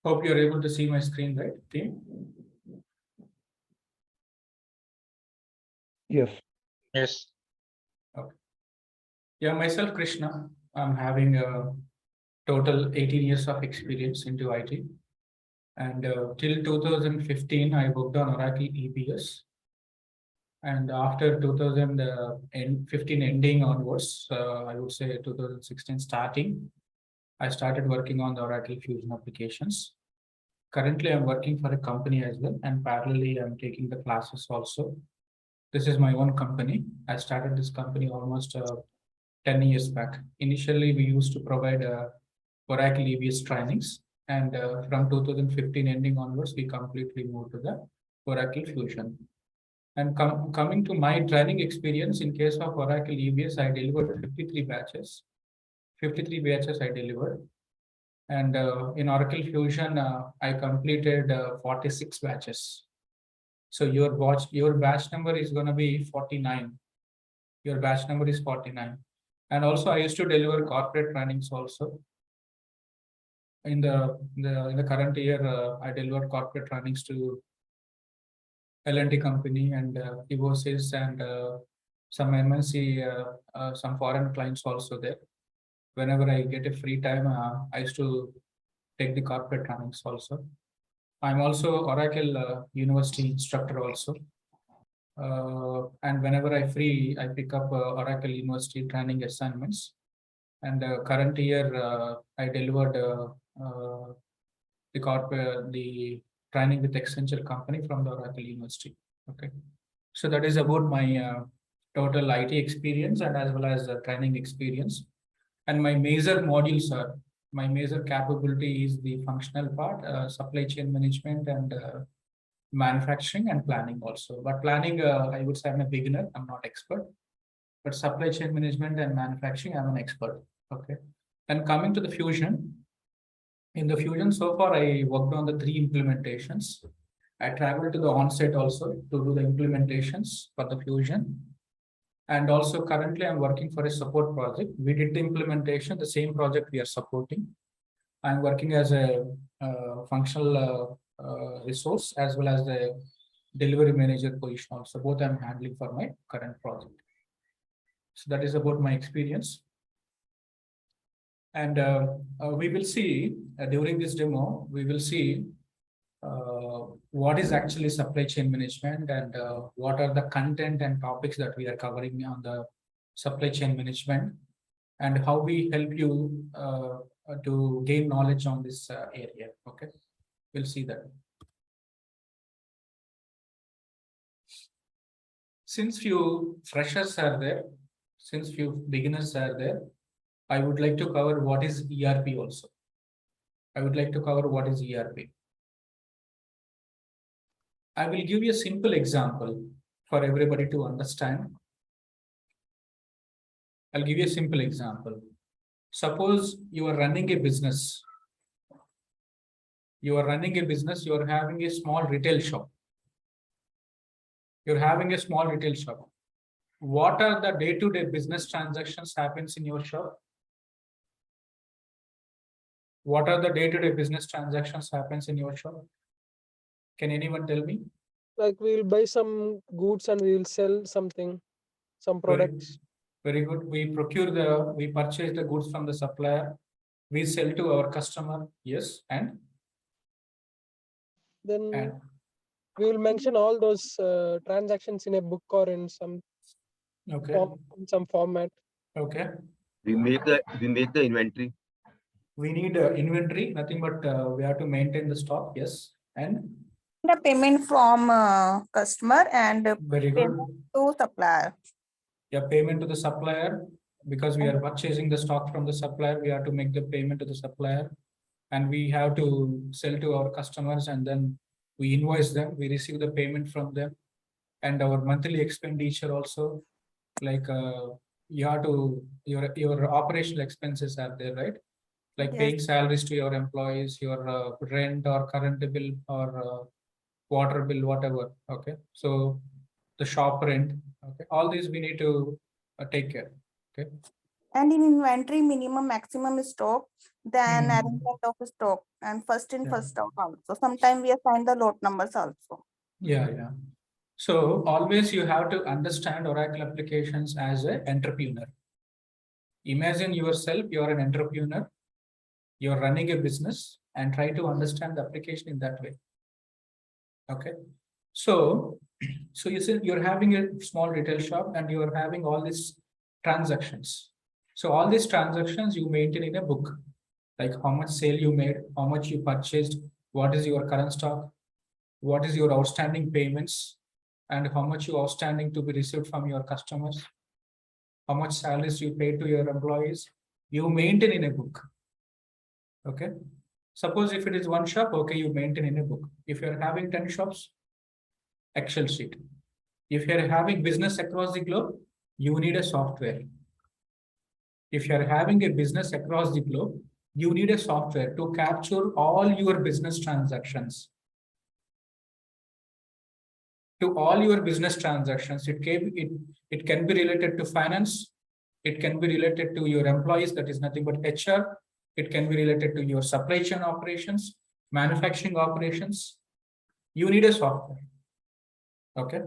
Hope you're able to see my screen, right, team? Yes. Yes. Okay. Yeah, myself, Krishna. I'm having a total 18 years of experience into IT. And till 2015, I worked on Oracle EBS. And after 2015 ending onwards, I would say 2016 starting, I started working on the Oracle Fusion applications. Currently, I'm working for a company as well, and parallelly, I'm taking the classes also. This is my own company. I started this company almost 10 years back. Initially, we used to provide Oracle EBS trainings, and from 2015 ending onwards, we completely moved to the Oracle Fusion. And coming to my training experience, in case of Oracle EBS, I delivered 53 batches. 53 batches I delivered. And in Oracle Fusion, I completed 46 batches. So your batch number is going to be 49. Your batch number is 49. And also, I used to deliver corporate trainings also. In the current year, I delivered corporate trainings to L&T company and Evosys and some MNC, some foreign clients also there. Whenever I get a free time, I used to take the corporate trainings also. I'm also Oracle University instructor also. And whenever I free, I pick up Oracle University training assignments. And current year, I delivered the training with Accenture company from the Oracle University. Okay, so that is about my total IT experience and as well as training experience. And my major modules are, my major capability is the functional part, supply chain management and manufacturing and planning also. But planning, I would say I'm a beginner, I'm not expert. But supply chain management and manufacturing, I'm an expert. Okay. And coming to the Fusion, in the Fusion so far, I worked on the 3 implementations. I traveled to the on-site also to do the implementations for the Fusion. And also currently I'm working for a support project. We did the implementation, the same project we are supporting. I'm working as a functional resource as well as the delivery manager position also. Both I'm handling for my current project. So that is about my experience. And we will see during this demo, we will see what is actually supply chain management and what are the content and topics that we are covering on the supply chain management and how we help you to gain knowledge on this area. Okay, we'll see that. Since few freshers are there, since few beginners are there, I would like to cover what is ERP also. I would like to cover what is ERP. I will give you a simple example for everybody to understand. I'll give you a simple example. Suppose you are running a business. You are running a business, you are having a small retail shop. You're having a small retail shop. What are the day-to-day business transactions happens in your shop? What are the day-to-day business transactions happens in your shop? Can anyone tell me? Like we'll buy some goods and we'll sell something, some products. Very good. We purchase the goods from the supplier. We sell to our customer. Yes. And then we will mention all those transactions in a book or in some format. Okay. We make the inventory. We need inventory, nothing but we have to maintain the stock. Yes. And the payment from customer and very good. To supplier. Yeah, payment to the supplier, because we are purchasing the stock from the supplier. We have to make the payment to the supplier, and we have to sell to our customers, and then we invoice them. We receive the payment from them, and our monthly expenditure also. Like you have to your operational expenses are there, right? Like Yes. paying salaries to your employees, your rent or current bill or water bill, whatever. Okay, so the shop rent. Okay, all these we need to take care. Okay, And in inventory, minimum, maximum stock, then Hmm. arrangement of stock, and first in, Yeah. first out also. Sometimes we assign the lot numbers also. Yeah. So always you have to understand Oracle applications as an entrepreneur. Imagine yourself, you're an entrepreneur, you're running a business and try to understand the application in that way. Okay. So you said you're having a small retail shop and you're having all these transactions. So all these transactions you maintain in a book, like how much sale you made, how much you purchased, what is your current stock, what is your outstanding payments, and how much you outstanding to be received from your customers, how much salaries you pay to your employees, you maintain in a book. Okay. Suppose if it is one shop, okay, you maintain in a book. If you're having 10 shops, Excel sheet. If you're having business across the globe, you need a software. If you're having a business across the globe, you need a software to capture all your business transactions. To all your business transactions, it can be related to finance, it can be related to your employees, that is nothing but HR, it can be related to your supply chain operations, manufacturing operations. You need a software. Okay.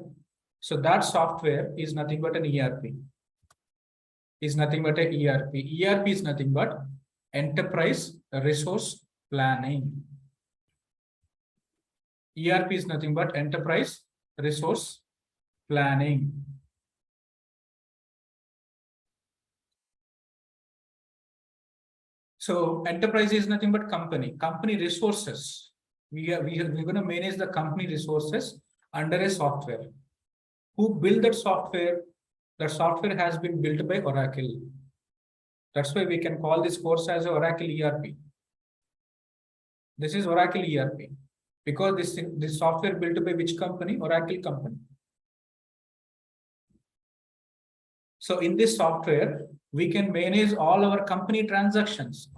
So that software is nothing but an ERP. Is nothing but an ERP. ERP is nothing but enterprise resource planning. ERP is nothing but enterprise resource planning. So enterprise is nothing but company resources. We're going to manage the company resources under a software. Who built that software? That software has been built by Oracle. That's why we can call this course as Oracle ERP. This is Oracle ERP because this software built by which company? Oracle company. So in this software, we can manage all our company transactions.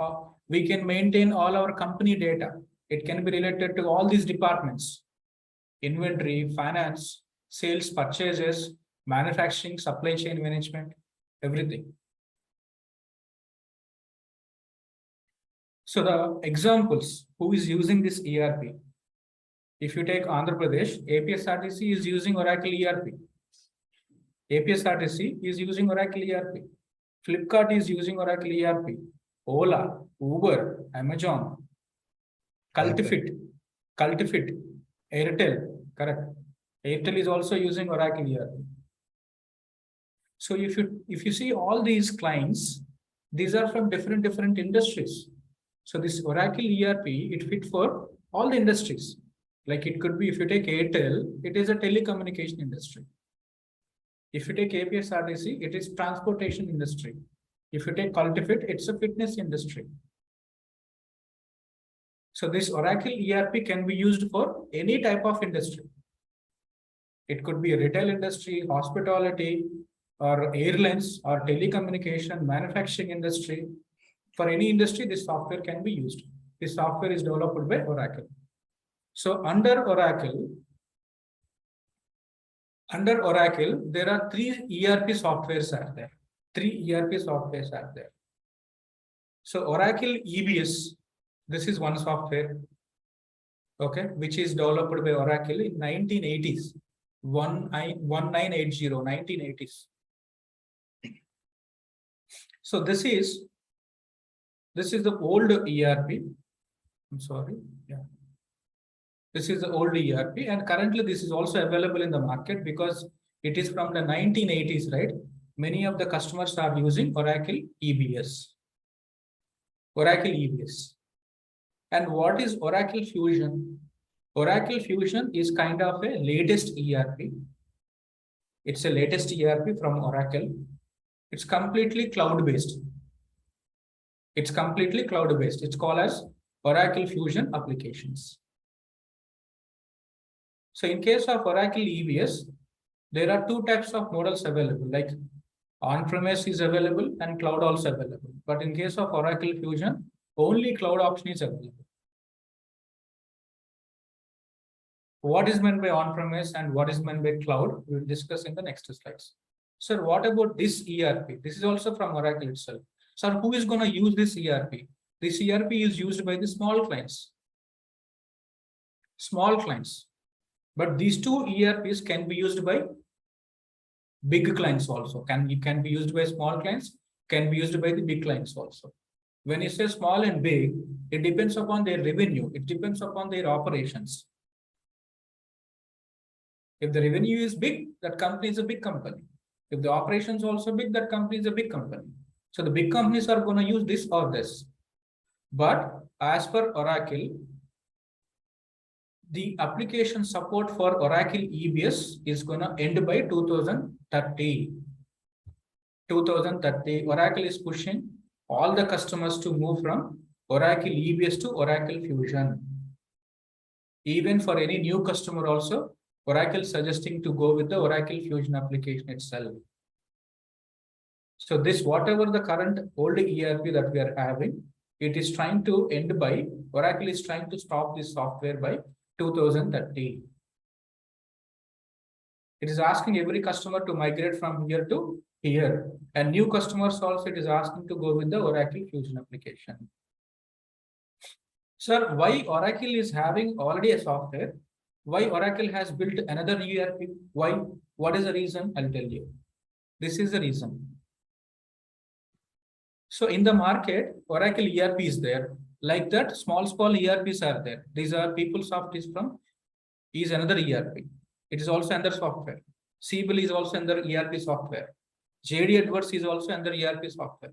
We can maintain all our company data. It can be related to all these departments: inventory, finance, sales, purchases, manufacturing, supply chain management, everything. So the examples, who is using this ERP? If you take Andhra Pradesh, APSRTC is using Oracle ERP. APSRTC is using Oracle ERP. Flipkart is using Oracle ERP. Ola, Uber, Amazon, Cultifit, Airtel, correct. Airtel is also using Oracle ERP. So if you see all these clients, these are from different industries. So this Oracle ERP, it fit for all the industries. Like it could be, if you take Airtel, it is a telecommunication industry. If you take APSRTC, it is transportation industry. If you take Cultifit, it's a fitness industry. So this Oracle ERP can be used for any type of industry. It could be a retail industry, hospitality, or airlines, or telecommunication, manufacturing industry. For any industry, this software can be used. This software is developed by Oracle. So under Oracle, there are 3 ERP softwares are there. 3 ERP softwares are there. So Oracle EBS, this is one software, okay, which is developed by Oracle in 1980s, 1980s. So this is the old ERP. I'm sorry. Yeah. This is the old ERP, and currently this is also available in the market because it is from the 1980s, right? Many of the customers are using Oracle EBS. Oracle EBS. And what is Oracle Fusion? Oracle Fusion is kind of a latest ERP. It's a latest ERP from Oracle. It's completely cloud-based. It's called as Oracle Fusion Applications. So in case of Oracle EBS, there are 2 types of models available, like on-premise is available and cloud also available. But in case of Oracle Fusion, only cloud option is available. What is meant by on-premise and what is meant by cloud, we will discuss in the next slides. Sir, what about this ERP? This is also from Oracle itself. Sir, who is going to use this ERP? This ERP is used by the small clients. Small clients. But these two ERPs can be used by big clients also. Can be used by small clients, can be used by the big clients also. When you say small and big, it depends upon their revenue. It depends upon their operations. If the revenue is big, that company is a big company. If the operations also big, that company is a big company. So the big companies are going to use this or this. But as per Oracle, the application support for Oracle EBS is going to end by 2030. 2030, Oracle is pushing all the customers to move from Oracle EBS to Oracle Fusion. Even for any new customer also, Oracle suggesting to go with the Oracle Fusion application itself. So this, whatever the current old ERP that we are having, it is trying to end by, Oracle is trying to stop this software by 2030. It is asking every customer to migrate from here to here. And new customers also, it is asking to go with the Oracle Fusion application. Sir, why Oracle is having already a software? Why Oracle has built another ERP? Why? What is the reason? I'll tell you. This is the reason. So in the market, Oracle ERP is there. Like that, small ERPs are there. These are PeopleSoft is another ERP. It is also another software. Siebel is also another ERP software. JD Edwards is also another ERP software.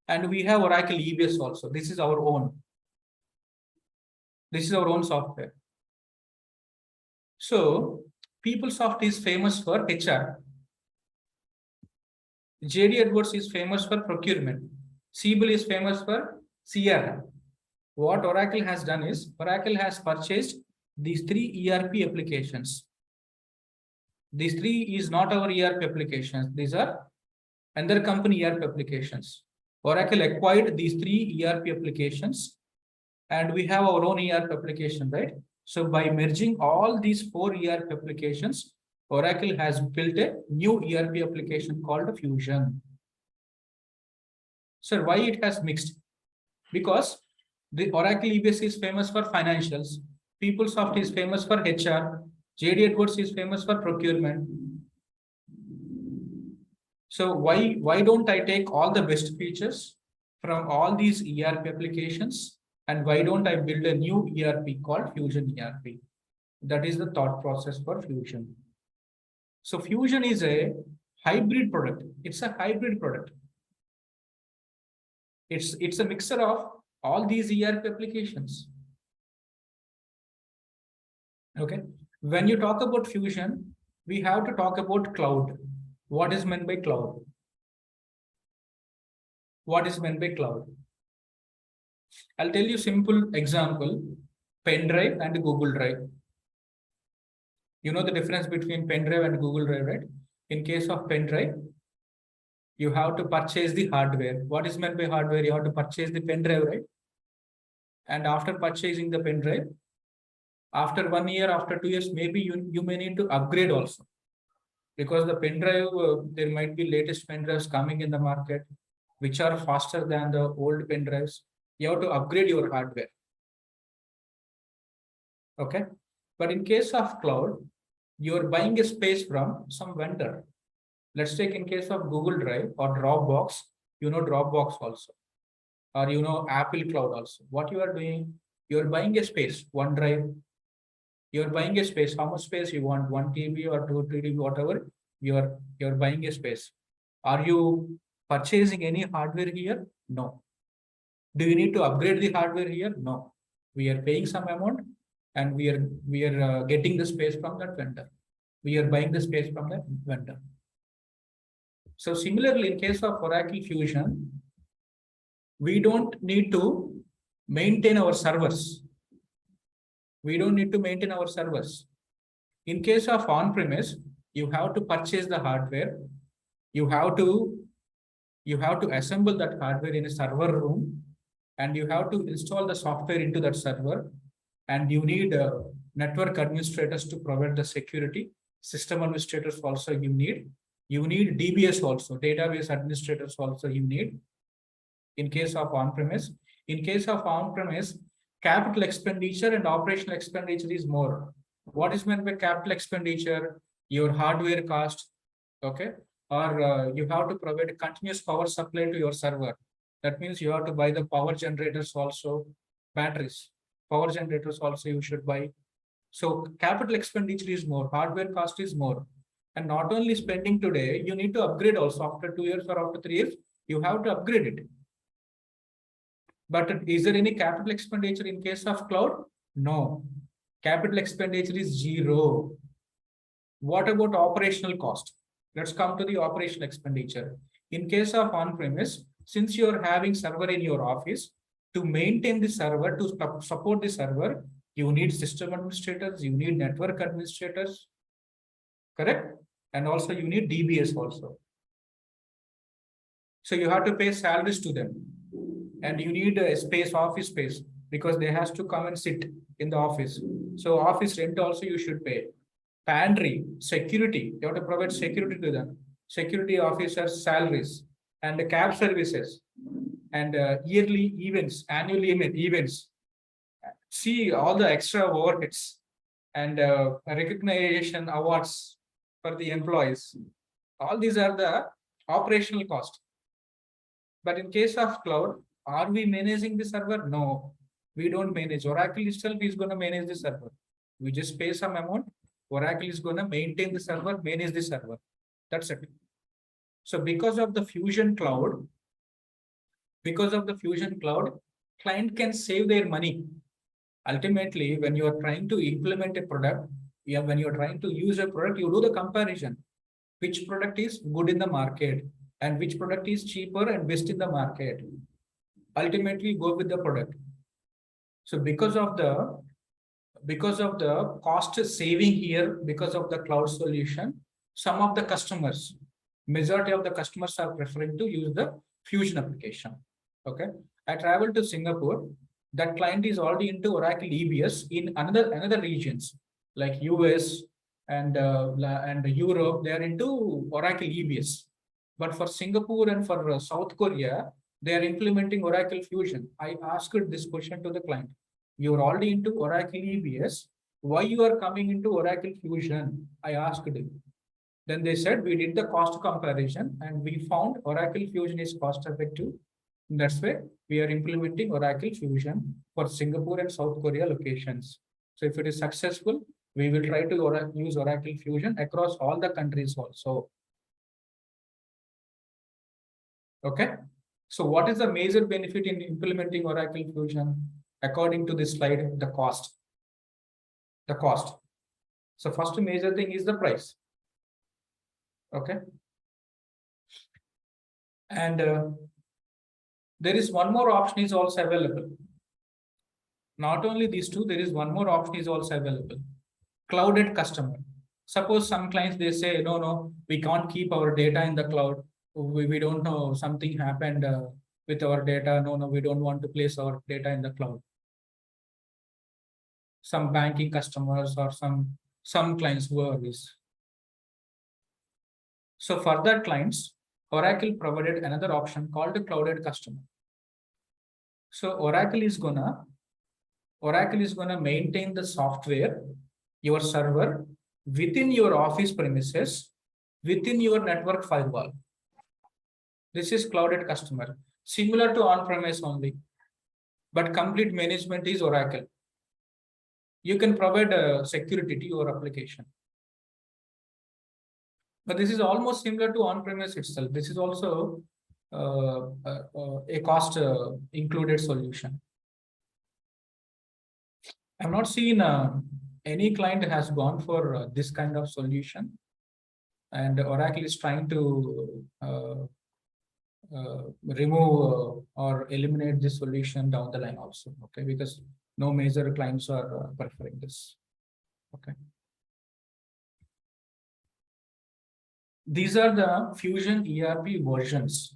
And we have Oracle EBS also. This is our own. This is our own software. So PeopleSoft is famous for HR. JD Edwards is famous for procurement. Siebel is famous for CRM. What Oracle has done is, Oracle has purchased these three ERP applications. These three is not our ERP applications. These are another company ERP applications. Oracle acquired these three ERP applications and we have our own ERP application, right? So by merging all these four ERP applications, Oracle has built a new ERP application called Fusion. So why it has mixed? Because the Oracle EBS is famous for financials, PeopleSoft is famous for HR, JD Edwards is famous for procurement. So why don't I take all the best features from all these ERP applications and why don't I build a new ERP called Fusion ERP? That is the thought process for Fusion. So Fusion is a hybrid product. It's a hybrid product. It's a mixture of all these ERP applications. Okay. When you talk about Fusion, we have to talk about cloud. What is meant by cloud? What is meant by cloud? I'll tell you simple example, pen drive and Google Drive. You know the difference between pen drive and Google Drive, right? In case of pen drive, you have to purchase the hardware. What is meant by hardware? You have to purchase the pen drive, right? And after purchasing the pen drive, after 1 year, after 2 years, maybe you may need to upgrade also. Because the pen drive, there might be latest pen drives coming in the market, which are faster than the old pen drives. You have to upgrade your hardware. Okay. But in case of cloud, you're buying a space from some vendor. Let's take in case of Google Drive or Dropbox, you know Dropbox also, or you know Apple Cloud also. What you are doing, you're buying a space, OneDrive. You're buying a space. How much space you want? 1 TB or 2 TB, whatever. You're buying a space. Are you purchasing any hardware here? No. Do you need to upgrade the hardware here? No. We are paying some amount and we are getting the space from that vendor. We are buying the space from that vendor. So similarly, in case of Oracle Fusion, we don't need to maintain our servers. We don't need to maintain our servers. In case of on-premise, you have to purchase the hardware. You have to assemble that hardware in a server room, and you have to install the software into that server. And you need network administrators to provide the security. System administrators also you need. You need DBS also, database administrators also you need in case of on-premise. In case of on-premise, capital expenditure and operational expenditure is more. What is meant by capital expenditure? Your hardware cost, okay? Or you have to provide a continuous power supply to your server. That means you have to buy the power generators also, batteries. Power generators also you should buy. So capital expenditure is more, hardware cost is more. And not only spending today, you need to upgrade also after 2 years or after 3 years, you have to upgrade it. But is there any capital expenditure in case of cloud? No. Capital expenditure is zero. What about operational cost? Let's come to the operational expenditure. In case of on-premise, since you're having server in your office, to maintain the server, to support the server, you need system administrators, you need network administrators, correct? And also you need DBS also. So you have to pay salaries to them. And you need a space, office space, because they has to come and sit in the office. So office rent also you should pay. Pantry, security, you have to provide security to them. Security officers' salaries and the cab services and yearly events, annual events. See all the extra overheads and recognition awards for the employees. All these are the operational cost. But in case of cloud, are we managing the server? No, we don't manage. Oracle itself is going to manage the server. We just pay some amount. Oracle is going to maintain the server, manage the server. That's it. So because of the Fusion Cloud, client can save their money. Ultimately, when you are trying to implement a product, when you are trying to use a product, you do the comparison. Which product is good in the market and which product is cheaper and best in the market. Ultimately, go with the product. So because of the cost saving here, because of the cloud solution, some of the customers, majority of the customers are preferring to use the Fusion application. Okay. I traveled to Singapore. That client is already into Oracle EBS in another regions like US and Europe. They are into Oracle EBS. But for Singapore and for South Korea, they are implementing Oracle Fusion. I asked this question to the client. You're already into Oracle EBS. Why you are coming into Oracle Fusion? I asked him. Then they said, we did the cost comparison and we found Oracle Fusion is cost effective. That's why we are implementing Oracle Fusion for Singapore and South Korea locations. So if it is successful, we will try to use Oracle Fusion across all the countries also. Okay. So what is the major benefit in implementing Oracle Fusion? According to this slide, the cost. The cost. So first major thing is the price. Okay. And there is one more option is also available. Not only these two, there is one more option is also available. Clouded customer. Suppose some clients, they say, no, we can't keep our data in the cloud. We don't know, something happened with our data. No, we don't want to place our data in the cloud. Some banking customers or some clients who are this. So for that clients, Oracle provided another option called a clouded customer. So Oracle is gonna maintain the software, your server within your office premises, within your network firewall. This is clouded customer, similar to on-premise only, but complete management is Oracle. You can provide security to your application. But this is almost similar to on-premise itself. This is also a cost included solution. I've not seen any client has gone for this kind of solution, and Oracle is trying to remove or eliminate this solution down the line also. Okay, because no major clients are preferring this. Okay. These are the Fusion ERP versions.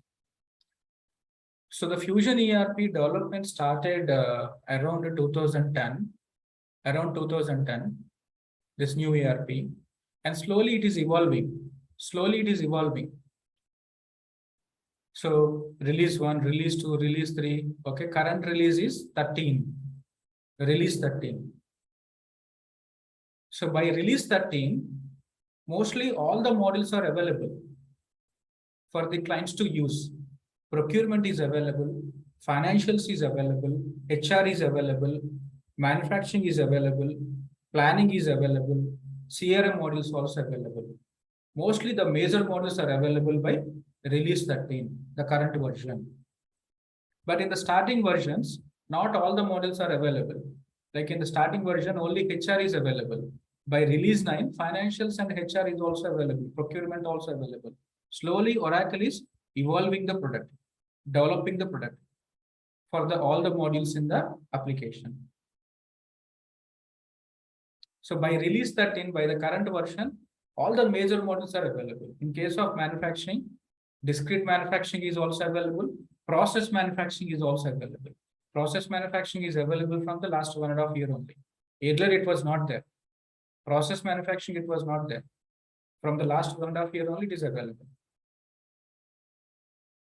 So the Fusion ERP development started around 2010. Around 2010, this new ERP, and slowly it is evolving. Slowly it is evolving. So release 1, release 2, release 3. Okay, current release is 13. Release 13. So by release 13, mostly all the modules are available for the clients to use. Procurement is available, financials is available, HR is available, manufacturing is available, planning is available, CRM modules also available. Mostly the major modules are available by release 13, the current version. But in the starting versions, not all the modules are available. Like in the starting version, only HR is available. By release 9, financials and HR is also available, procurement also available. Slowly, Oracle is evolving the product, developing the product for all the modules in the application. So by release 13, by the current version, all the major modules are available. In case of manufacturing, discrete manufacturing is also available. Process manufacturing is also available. Process manufacturing is available from the last 1.5 years only. Earlier, it was not there. Process manufacturing, it was not there. From the last 1.5 years only, it is available.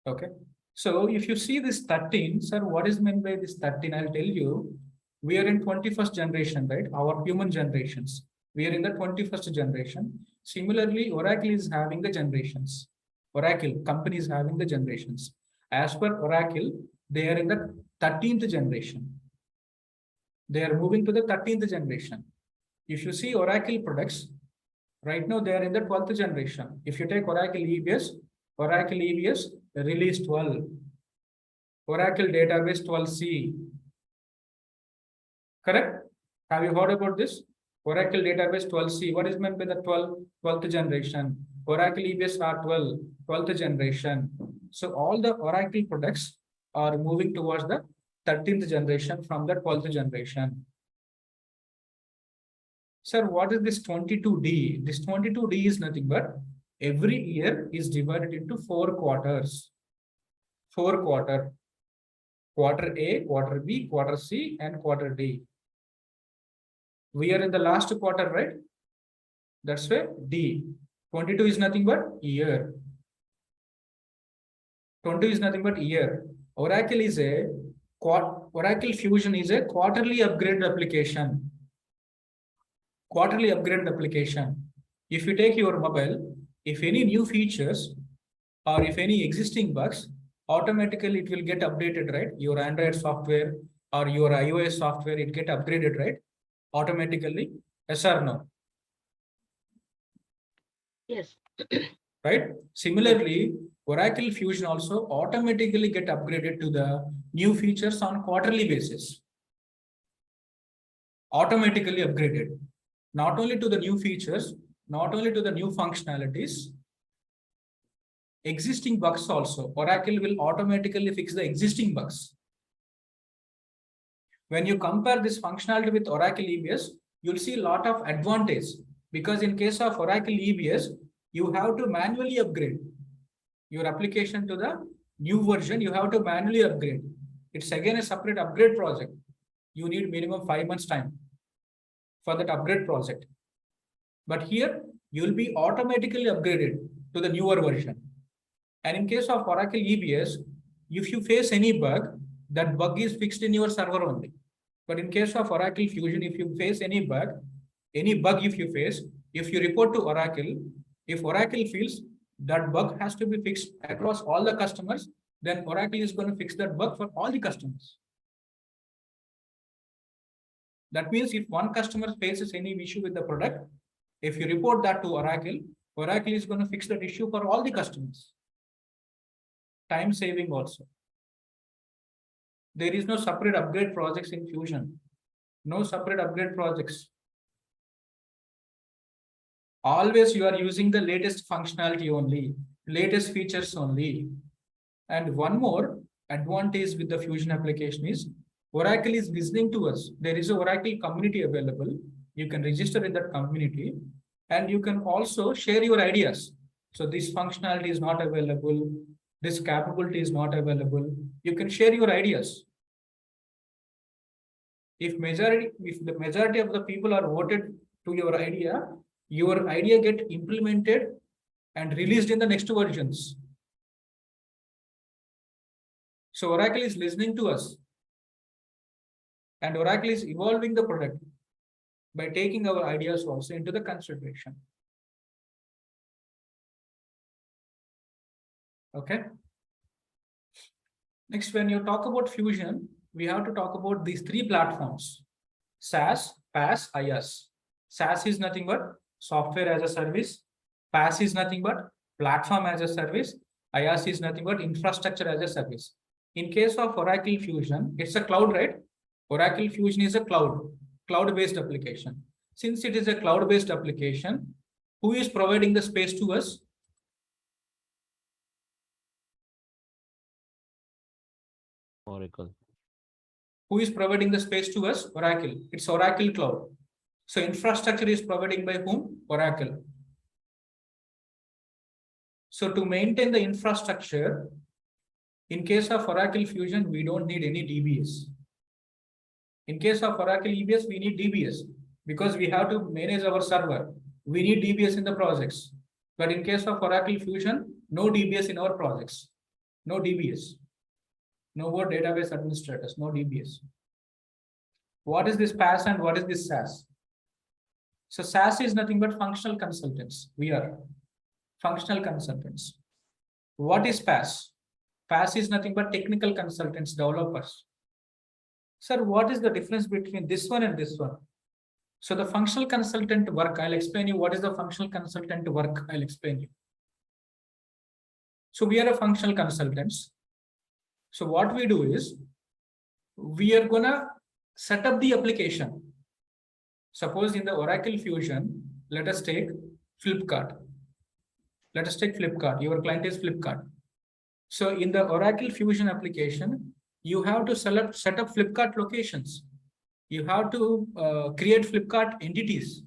Okay. So if you see this 13, sir, what is meant by this 13? I'll tell you. We are in 21st generation, right? Our human generations. We are in the 21st generation. Similarly, Oracle is having the generations. Oracle company is having the generations. As per Oracle, they are in the 13th generation. They are moving to the 13th generation. If you see Oracle products, right now they are in the 12th generation. If you take Oracle EBS release 12, Oracle database 12c. Correct? Have you heard about this? Oracle database 12c. What is meant by the 12th generation? Oracle EBS R12, 12th generation. So all the Oracle products are moving towards the 13th generation from the 12th generation. Sir, what is this 22D? This 22D is nothing but every year is divided into 4 quarters. 4 quarters. Quarter A, quarter B, quarter C, and quarter D. We are in the last quarter, right? That's why D. 22 is nothing but year. 20 is nothing but year. Oracle Fusion is a quarterly upgrade application. Quarterly upgrade application. If you take your mobile, if any new features or if any existing bugs, automatically it will get updated, right? Your Android software or your iOS software, it get upgraded, right? Automatically. Yes or no? Yes. Right? Similarly, Oracle Fusion also automatically get upgraded to the new features on quarterly basis. Automatically upgraded. Not only to the new features, not only to the new functionalities, existing bugs also. Oracle will automatically fix the existing bugs. When you compare this functionality with Oracle EBS, you'll see a lot of advantage, because in case of Oracle EBS, you have to manually upgrade your application to the new version. You have to manually upgrade. It's again a separate upgrade project. You need minimum 5 months time for that upgrade project. But here you will be automatically upgraded to the newer version. And in case of Oracle EBS, if you face any bug, that bug is fixed in your server only. But in case of Oracle Fusion, if you face any bug if you face, if you report to Oracle, if Oracle feels that bug has to be fixed across all the customers, then Oracle is going to fix that bug for all the customers. That means if one customer faces any issue with the product, if you report that to Oracle, Oracle is going to fix that issue for all the customers. Time saving also. There is no separate upgrade projects in Fusion. No separate upgrade projects. Always you are using the latest functionality only, latest features only. And one more advantage with the Fusion application is Oracle is listening to us. There is an Oracle community available. You can register in that community and you can also share your ideas. So this functionality is not available. This capability is not available. You can share your ideas. If the majority of the people are voted to your idea get implemented and released in the next versions. So Oracle is listening to us, and Oracle is evolving the product by taking our ideas also into the consideration. Okay. Next, when you talk about Fusion, we have to talk about these three platforms: SaaS, PaaS, IaaS. SaaS is nothing but software as a service. PaaS is nothing but platform as a service. IaaS is nothing but infrastructure as a service. In case of Oracle Fusion, it's a cloud, right? Oracle Fusion is a cloud-based application. Since it is a cloud-based application, who is providing the space to us? Oracle. Who is providing the space to us? Oracle. It's Oracle Cloud. So infrastructure is provided by whom? Oracle. So to maintain the infrastructure, in case of Oracle Fusion, we don't need any DBS. In case of Oracle EBS, we need DBS because we have to manage our server. We need DBS in the projects. But in case of Oracle Fusion, no DBS in our projects. No DBS. No more database administrators, no DBS. What is this PaaS and what is this SaaS? So SaaS is nothing but functional consultants. We are functional consultants. What is PaaS? PaaS is nothing but technical consultants, developers. Sir, what is the difference between this one and this one? So the functional consultant work, I'll explain you what is the functional consultant work. I'll explain you. So we are a functional consultants. So what we do is, we are gonna set up the application. Suppose in the Oracle Fusion, let us take Flipkart. Let us take Flipkart. Your client is Flipkart. So in the Oracle Fusion application, you have to set up Flipkart locations. You have to create Flipkart entities.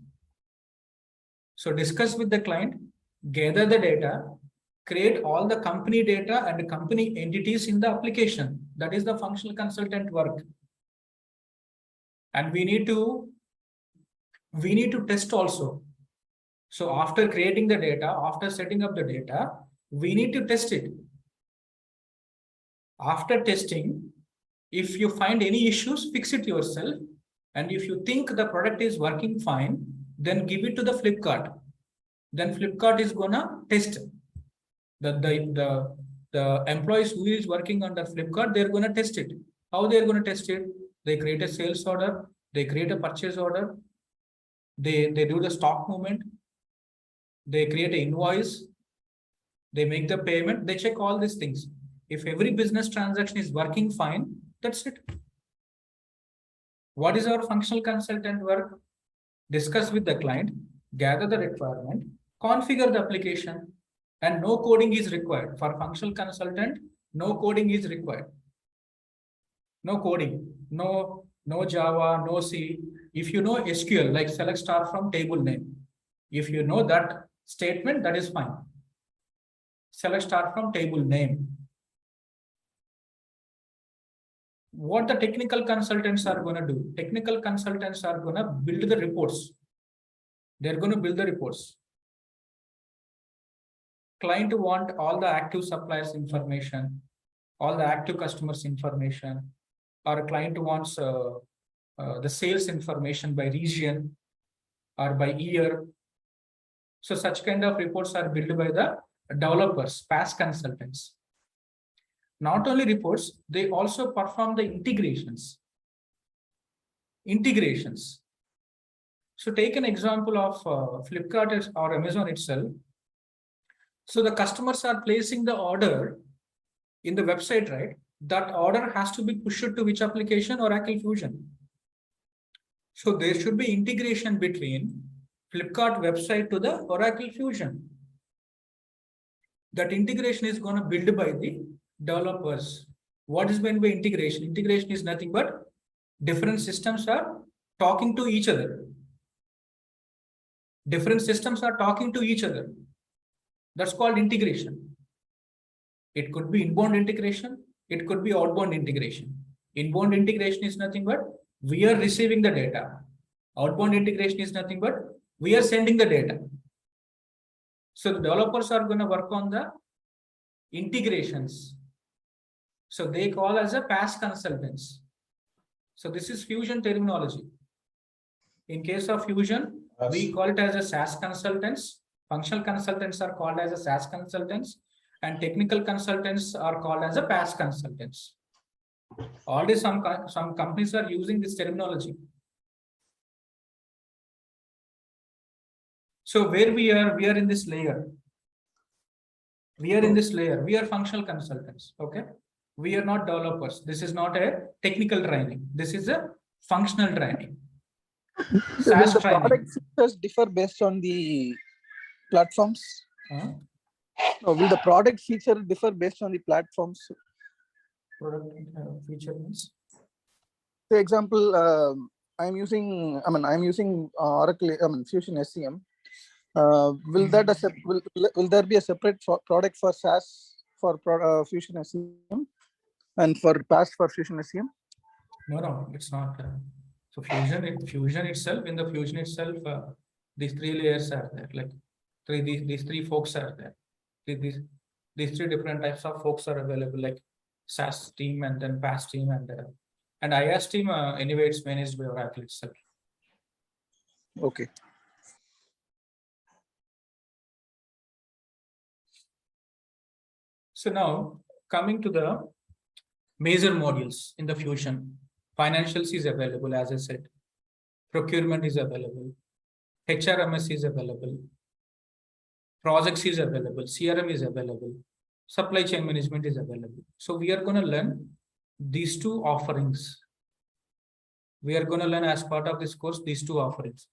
So discuss with the client, gather the data, create all the company data and company entities in the application. That is the functional consultant work. And we need to test also. So after creating the data, after setting up the data, we need to test it. After testing, if you find any issues, fix it yourself. And if you think the product is working fine, then give it to the Flipkart. Then Flipkart is gonna test. The employees who is working under Flipkart, they're gonna test it. How they're gonna test it? They create a sales order, they create a purchase order, they do the stock movement, they create an invoice, they make the payment, they check all these things. If every business transaction is working fine, that's it. What is our functional consultant work? Discuss with the client, gather the requirement, configure the application, and no coding is required. For functional consultant, no coding is required. No coding, no Java, no C. If you know SQL, like select star from table name, if you know that statement, that is fine. Select star from table name. What the technical consultants are going to do? Technical consultants are going to build the reports. They're going to build the reports. Client want all the active suppliers information, all the active customers information, or client wants the sales information by region or by year. So such kind of reports are built by the developers, PaaS consultants. Not only reports, they also perform the integrations. So take an example of Flipkart or Amazon itself. So the customers are placing the order in the website, right? That order has to be pushed to which application? Oracle Fusion. So there should be integration between Flipkart website to the Oracle Fusion. That integration is going to be built by the developers. What is meant by integration? Integration is nothing but different systems are talking to each other. Different systems are talking to each other. That's called integration. It could be inbound integration. It could be outbound integration. Inbound integration is nothing but we are receiving the data. Outbound integration is nothing but we are sending the data. So the developers are going to work on the integrations. So they call as a PaaS consultants. So this is Fusion terminology. In case of Fusion, we call it as a SaaS consultants. Functional consultants are called as a SaaS consultants, and technical consultants are called as a PaaS consultants. Already some companies are using this terminology. So where we are in this layer. We are in this layer. We are functional consultants. Okay. We are not developers. This is not a technical training. This is a functional training. So will SaaS the training. product features differ based on the platforms? Huh? Or will the product feature differ based on the platforms? Product feature means. For example, I'm using Oracle, Fusion SCM. Will there be a separate product for SaaS for Fusion SCM and for PaaS for Fusion SCM? No, it's not. So Fusion itself, in the Fusion itself, these three layers are there. Like these three folks are there. These three different types of folks are available, like SaaS team and then PaaS team and IaaS team. Anyway, it's managed by Oracle itself. Okay. So now coming to the major modules in the Fusion, financials is available, as I said. Procurement is available. HRMS is available. Projects is available. CRM is available. Supply chain management is available. So we are going to learn these two offerings. We are going to learn as part of this course these two offerings: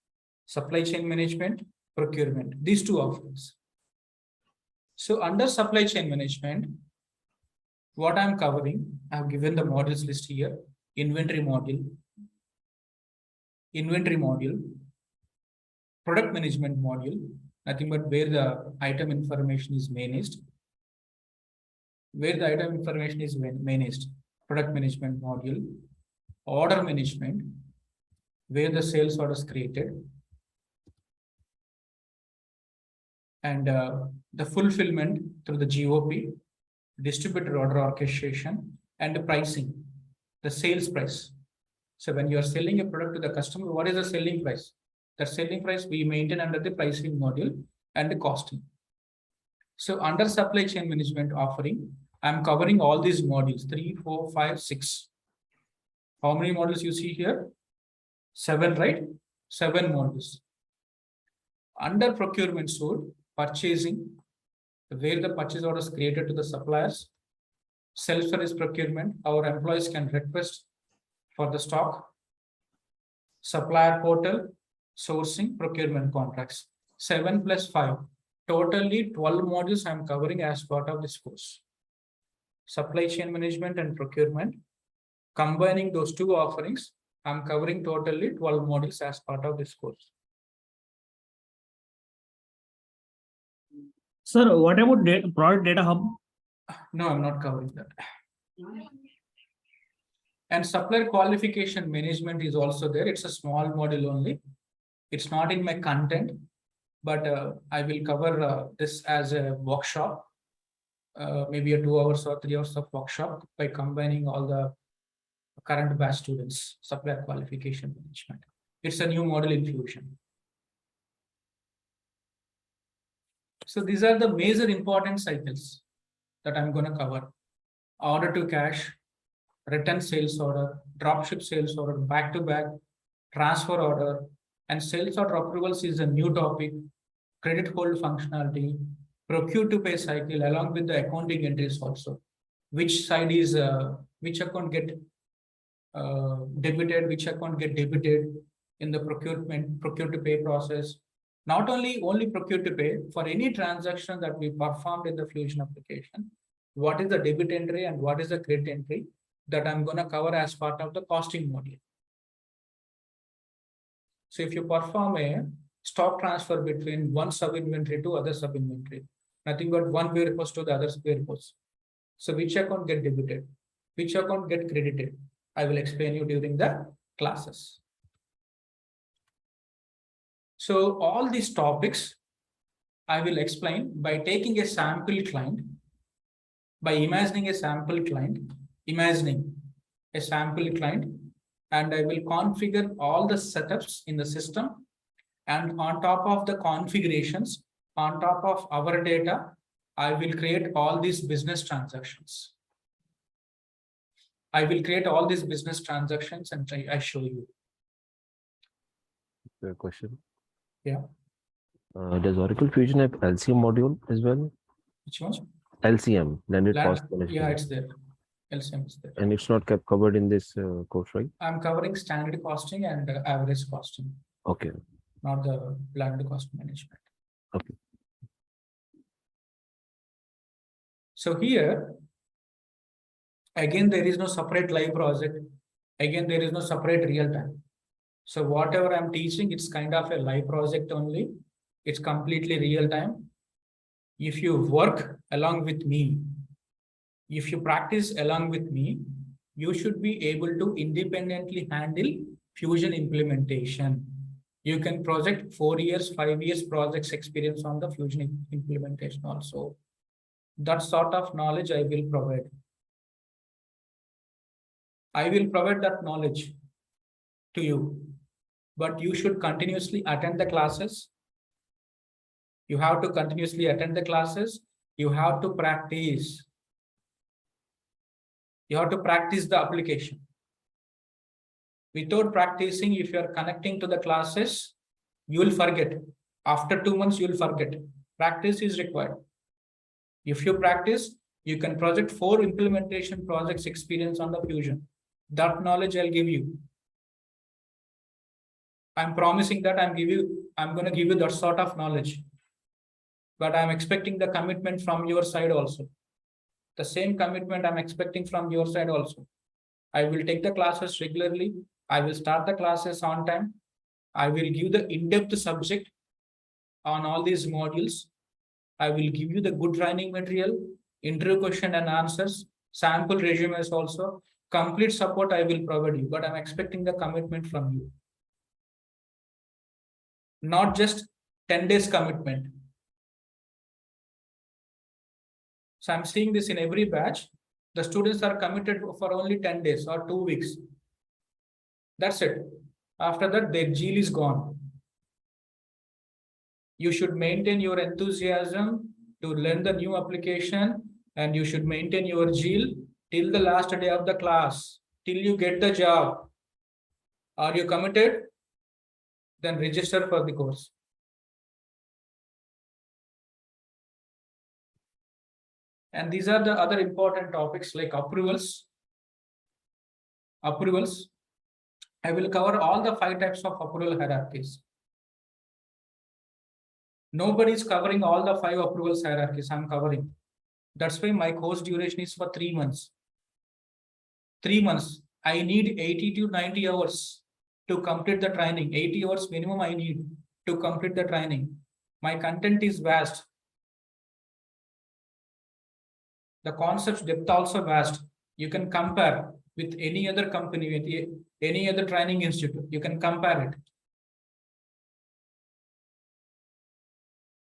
supply chain management, procurement. These two offerings. So under supply chain management, what I'm covering, I've given the modules list here: inventory module, product management module, nothing but where the item information is managed. Product management module, order management, where the sales order is created, and the fulfillment through the GOP, distributor order orchestration, and the pricing, the sales price. So when you are selling a product to the customer, what is the selling price? The selling price we maintain under the pricing module and the costing. So under supply chain management offering, I'm covering all these modules: 3, 4, 5, 6. How many modules you see here? 7, right? 7 modules. Under procurement suite, purchasing, where the purchase order is created to the suppliers. Self-service procurement, our employees can request for the stock. Supplier portal, sourcing, procurement contracts. 7 plus 5, totally 12 modules I'm covering as part of this course. Supply chain management and procurement, combining those two offerings, I'm covering totally 12 modules as part of this course. Sir, what about product data hub? No, I'm not covering that. And supplier qualification management is also there. It's a small module only. It's not in my content, but I will cover this as a workshop, maybe a 2 hours or 3 hours of workshop by combining all the current batch students, supplier qualification management. It's a new model in Fusion. So these are the major important cycles that I'm going to cover: order to cash, return sales order, dropship sales order, back-to-back, transfer order, and sales order approvals is a new topic, credit hold functionality, procure to pay cycle, along with the accounting entries also. Which side is, which account get debited, which account get debited in the procure to pay process. Not only procure to pay, for any transaction that we performed in the Fusion application, what is the debit entry and what is the credit entry, that I'm going to cover as part of the costing module. So if you perform a stock transfer between one sub-inventory to other sub-inventory, nothing but one warehouse to the other warehouse. So which account get debited, which account get credited, I will explain you during the classes. So all these topics I will explain by taking a sample client, by imagining a sample client, and I will configure all the setups in the system. And on top of the configurations, on top of our data, I will create all these business transactions. I will create all these business transactions and I show you. Your question. Yeah. Does Oracle Fusion have LCM module as well? Which one? LCM, landed cost Yeah, management. it's there. LCM is there. And it's not kept covered in this course, right? I'm covering standard costing and average costing, Okay. not the landed cost management. Okay. So here, again, there is no separate live project. Again, there is no separate real time. So whatever I'm teaching, it's kind of a live project only. It's completely real time. If you work along with me, if you practice along with me, you should be able to independently handle Fusion implementation. You can project 4 years, 5 years projects experience on the Fusion implementation also. That sort of knowledge I will provide. I will provide that knowledge to you, but you should continuously attend the classes. You have to continuously attend the classes. You have to practice. You have to practice the application. Without practicing, if you are connecting to the classes, you will forget. After 2 months, you will forget. Practice is required. If you practice, you can project 4 implementation projects experience on the Fusion. That knowledge I'll give you. I'm promising that I'm going to give you that sort of knowledge. But I'm expecting the commitment from your side also. The same commitment I'm expecting from your side also. I will take the classes regularly. I will start the classes on time. I will give the in-depth subject on all these modules. I will give you the good training material, interview question and answers, sample resumes also. Complete support I will provide you, but I'm expecting the commitment from you. Not just 10 days commitment. So I'm seeing this in every batch. The students are committed for only 10 days or 2 weeks. That's it. After that, their zeal is gone. You should maintain your enthusiasm to learn the new application, and you should maintain your zeal till the last day of the class, till you get the job. Are you committed? Then register for the course. And these are the other important topics like approvals. Approvals. I will cover all the 5 types of approval hierarchies. Nobody is covering all the 5 approvals hierarchies I'm covering. That's why my course duration is for 3 months. 3 months. I need 80 to 90 hours to complete the training. 80 hours minimum I need to complete the training. My content is vast. The concepts depth also vast. You can compare with any other company, with any other training institute. You can compare it.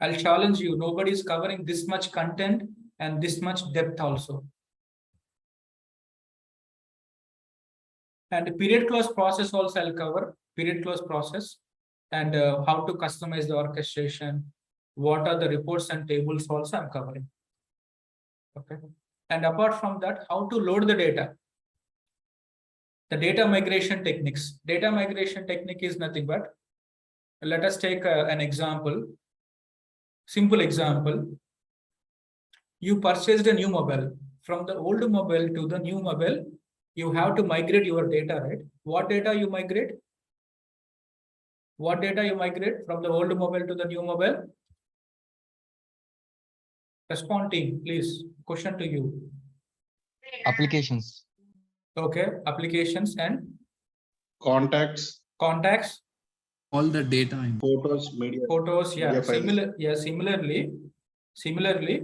I'll challenge you. Nobody is covering this much content and this much depth also. And period close process also I'll cover. Period close process and how to customize the orchestration. What are the reports and tables also I'm covering. Okay. And apart from that, how to load the data. The data migration techniques. Data migration technique is nothing but, let us take an example. Simple example. You purchased a new mobile. From the old mobile to the new mobile, you have to migrate your data, right? What data you migrate? What data you migrate from the old mobile to the new mobile? Respond team, please. Question to you. Applications. Okay, applications and contacts, all the data in photos, media. Photos, yeah. Similarly,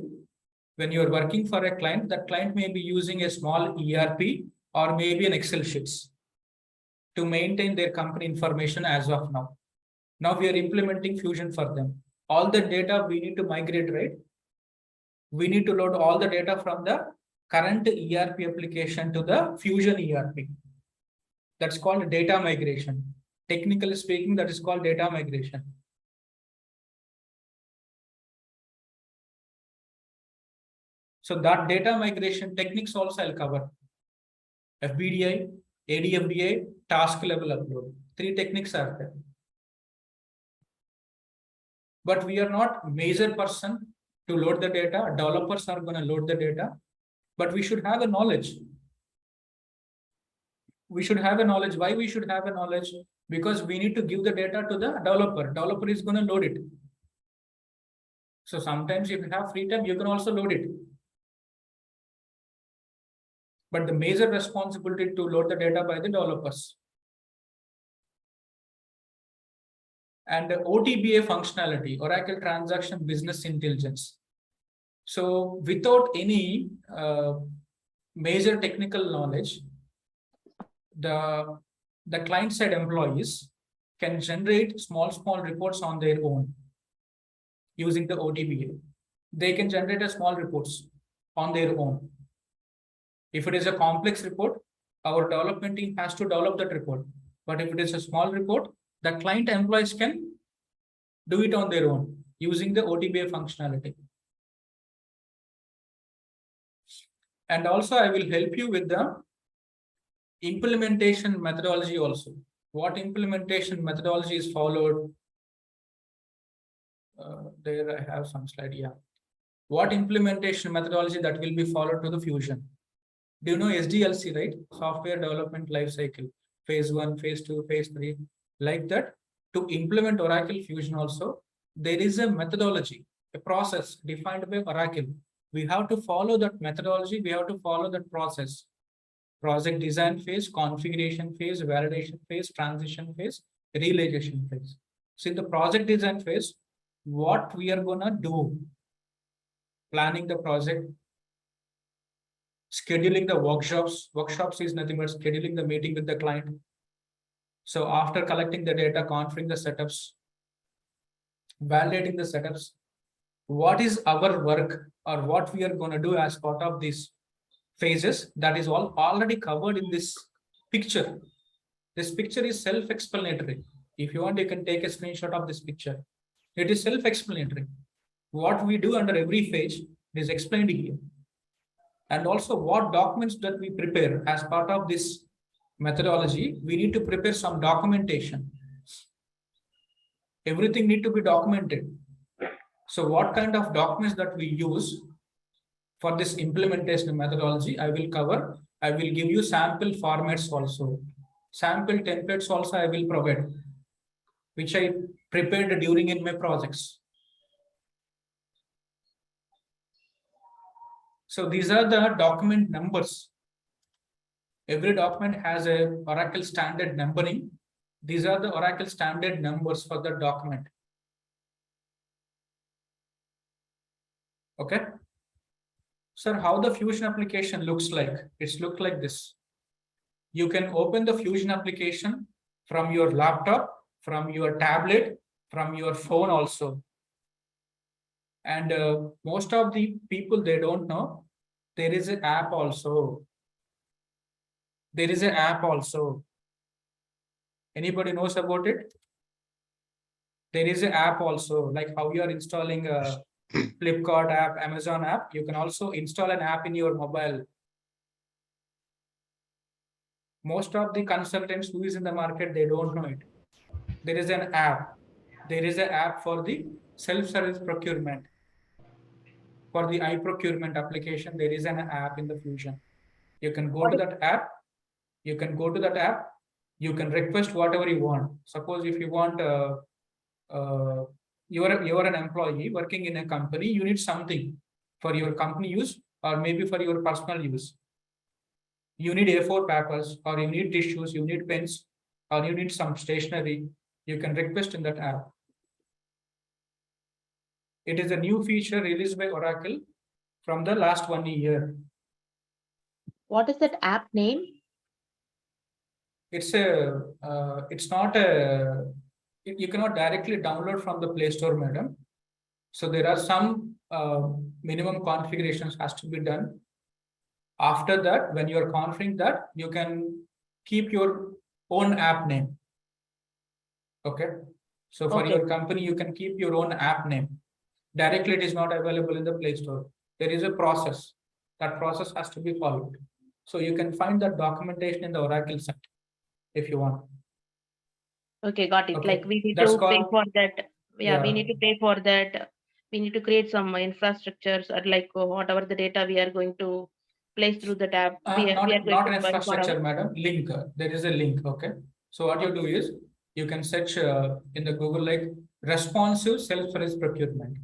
when you are working for a client, that client may be using a small ERP or maybe an Excel sheets to maintain their company information as of now. Now we are implementing Fusion for them. all the data we need to migrate, right? We need to load all the data from the current ERP application to the Fusion ERP. That's called data migration. Technically speaking, that is called data migration. So that data migration techniques also I'll cover. FBDI, ADFDI, task level upload. 3 techniques are there. But we are not major person to load the data. Developers are going to load the data. But we should have a knowledge. We should have a knowledge. Why we should have a knowledge? Because we need to give the data to the developer. Developer is going to load it. So sometimes if you have free time, you can also load it. But the major responsibility to load the data by the developers. And the OTBA functionality, Oracle Transaction Business Intelligence. So without any major technical knowledge, the client side employees can generate small reports on their own using the OTBA. They can generate a small reports on their own. If it is a complex report, our development team has to develop that report. But if it is a small report, the client employees can do it on their own using the OTBA functionality. And also I will help you with the implementation methodology also. What implementation methodology is followed? There I have some slide here. What implementation methodology that will be followed to the Fusion? Do you know SDLC, right? Software Development Lifecycle. Phase 1, Phase 2, Phase 3. Like that, to implement Oracle Fusion also, there is a methodology, a process defined by Oracle. We have to follow that methodology. We have to follow that process. Project design phase, configuration phase, validation phase, transition phase, realization phase. So in the project design phase, what we are gonna do? Planning the project, scheduling the workshops. Workshops is nothing but scheduling the meeting with the client. So after collecting the data, configuring the setups, validating the setups, what is our work or what we are going to do as part of these phases, that is all already covered in this picture. This picture is self-explanatory. If you want, you can take a screenshot of this picture. It is self-explanatory. What we do under every phase is explained here. And also what documents that we prepare as part of this methodology, we need to prepare some documentation. Everything need to be documented. So what kind of documents that we use for this implementation methodology, I will cover. I will give you sample formats also. Sample templates also I will provide, which I prepared during in my projects. So these are the document numbers. Every document has a Oracle standard numbering. These are the Oracle standard numbers for the document. Okay. Sir, how the Fusion application looks like? It's looked like this. You can open the Fusion application from your laptop, from your tablet, from your phone also. And most of the people, they don't know, there is an app also. There is an app also. Anybody knows about it? There is an app also, like how you are installing a Flipkart app, Amazon app. You can also install an app in your mobile. Most of the consultants who is in the market, they don't know it. There is an app. There is an app for the self-service procurement. For the iProcurement application, there is an app in the Fusion. You can go to that app. You can go to that app. You can request whatever you want. Suppose if you want, you are an employee working in a company, you need something for your company use or maybe for your personal use. You need A4 papers or you need tissues, you need pens or you need some stationery. You can request in that app. It is a new feature released by Oracle from the last 1 year. What is that app name? It's not a, you cannot directly download from the Play Store, madam. So there are some minimum configurations has to be done. After that, when you are configuring that, you can keep your own app name. Okay. So for your company, you can keep your own app name. Directly, it is not available in the Play Store. There is a process. That process has to be followed. So you can find that documentation in the Oracle site if you want. Okay, got it. Okay. Like we need That's to pay called- for that. Yeah, we Yeah. need to pay for that. We need to create some infrastructures or like whatever the data we are going to place through the tab. We are going Not to buy for infrastructure, our. madam. Link. There is a link. Okay. So what you do is you can search in the Google like responsive self-service procurement.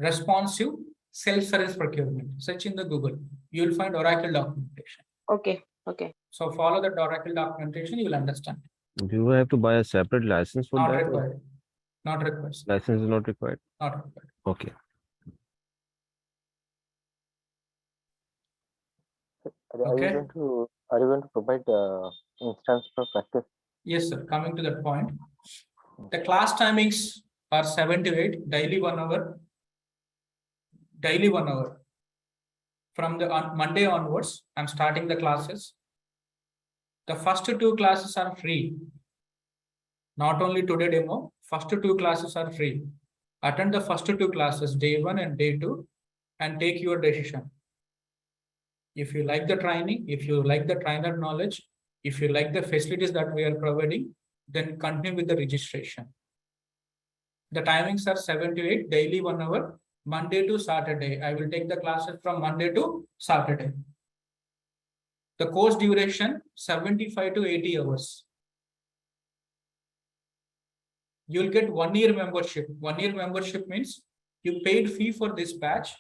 Responsive self-service procurement. Search in the Google. You will find Oracle documentation. Okay. Okay. So follow the Oracle documentation. You will understand. Do you have to buy a separate license for Not that? or required. Not required. License is not required. Not required. Okay. Okay. Are you going to provide instance for practice? Yes, sir. Coming to that point, the class timings are 7 to 8, daily 1 hour. Daily 1 hour. From the Monday onwards, I'm starting the classes. The first 2 classes are free. Not only today demo, first 2 classes are free. Attend the first 2 classes, day 1 and day 2, and take your decision. If you like the training, if you like the trainer knowledge, if you like the facilities that we are providing, then continue with the registration. The timings are 7 to 8, daily 1 hour, Monday to Saturday. I will take the classes from Monday to Saturday. The course duration 75 to 80 hours. You'll get 1 year membership. 1 year membership means you paid fee for this batch.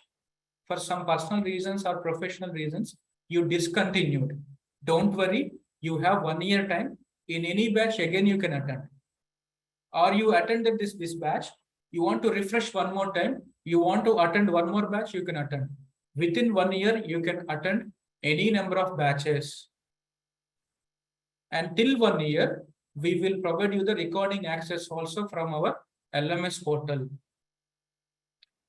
For some personal reasons or professional reasons, you discontinued. Don't worry, you have 1 year time. In any batch, again you can attend. Or you attended this batch, you want to refresh one more time, you want to attend one more batch, you can attend. Within 1 year, you can attend any number of batches. And till 1 year, we will provide you the recording access also from our LMS portal.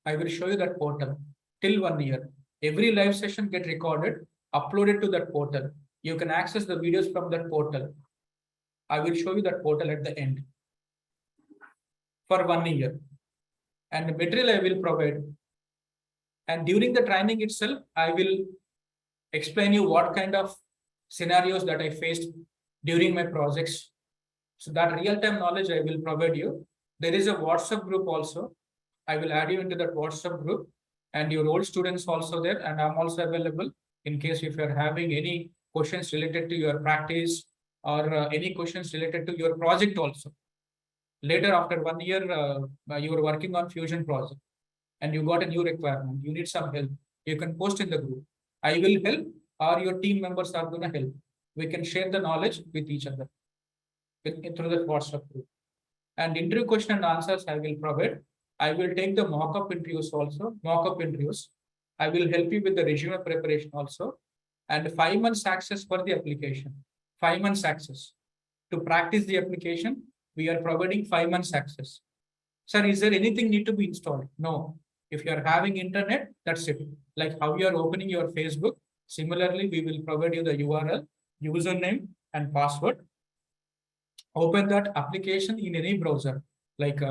I will show you that portal. Till 1 year, every live session get recorded, uploaded to that portal. You can access the videos from that portal. I will show you that portal at the end. For 1 year. And the material I will provide. And during the training itself, I will explain you what kind of scenarios that I faced during my projects. So that real-time knowledge I will provide you. There is a WhatsApp group also. I will add you into that WhatsApp group, and your old students also there, and I'm also available in case if you're having any questions related to your practice or any questions related to your project also. Later, after 1 year, you are working on Fusion project and you got a new requirement, you need some help, you can post in the group. I will help, or your team members are going to help. We can share the knowledge with each other through the WhatsApp group. And interview question and answers I will provide. I will take the mock-up interviews also, mock-up interviews. I will help you with the resume preparation also. And 5 months access for the application. 5 months access. To practice the application, we are providing 5 months access. Sir, is there anything need to be installed? No. If you are having internet, that's it. Like how you are opening your Facebook. Similarly, we will provide you the URL, username, and password. Open that application in any browser, like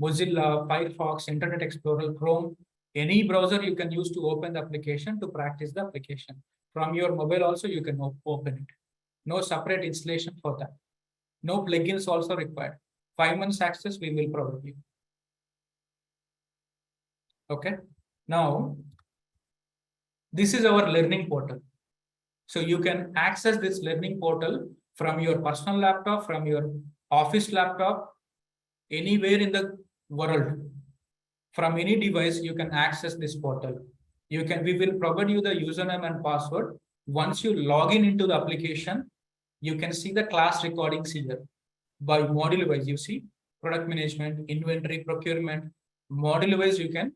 Mozilla, Firefox, Internet Explorer, Chrome, any browser you can use to open the application to practice the application. From your mobile also, you can open it. No separate installation for that. No plugins also required. 5 months access we will provide you. Okay. Now, this is our learning portal. So you can access this learning portal from your personal laptop, from your office laptop, anywhere in the world. From any device, you can access this portal. We will provide you the username and password. Once you log in into the application, you can see the class recordings here. By module wise, you see product management, inventory, procurement. Module wise, you can